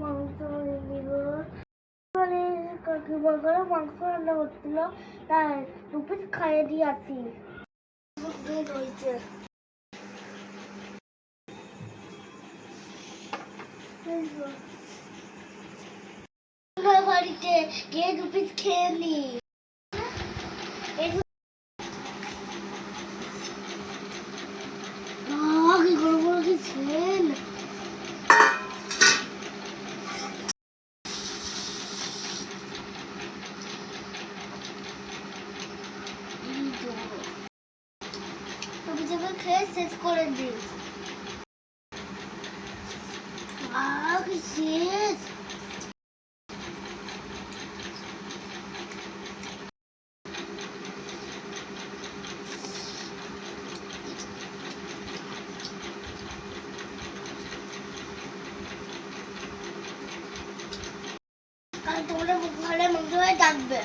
মাংস নিল মানে কাকিমা করে মাংস রান্না করছিল তাই 2 পিস খাইয়ে দিয়ে আসি রয়েছে বাড়িতে গিয়ে 2 পিস খেয়ে নি কি গরম গরম কি ছেন তুমি যখন খেয়ে শেষ করে দিস কি শেষ তোমরা ঘরে মাংস হয়ে থাকবে।